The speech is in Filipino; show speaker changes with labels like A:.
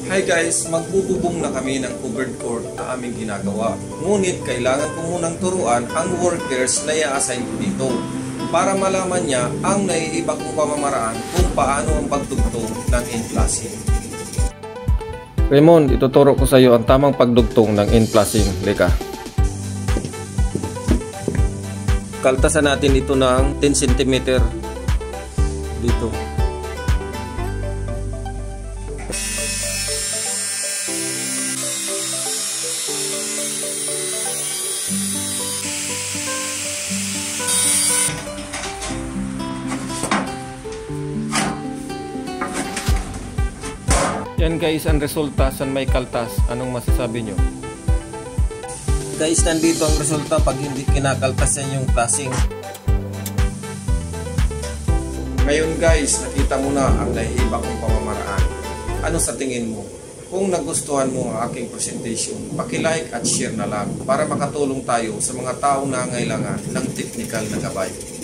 A: Hi guys, magbububong na kami ng covered court na aming ginagawa. Ngunit kailangan ko munang turuan ang workers na i-assign ko dito para malaman niya ang naiiba kong pamamaraan kung paano ang pagdugtong ng N-plusing.
B: Raymond, ituturo ko sa iyo ang tamang pagdugtong ng N-plusing. Leka. Kaltasan natin ito ng 10 cm dito. Yan guys, ang resulta sa may kaltas. Anong masasabi nyo?
A: Guys, nandito ang resulta pag hindi kinakaltasan yung plusing. Ngayon guys, nakita mo na ang naiiba kong pamamaraan. Ano sa tingin mo? Kung nagustuhan mo ang aking presentation, paki-like at share na lang para makatulong tayo sa mga taong nangangailangan ng technical na gabay.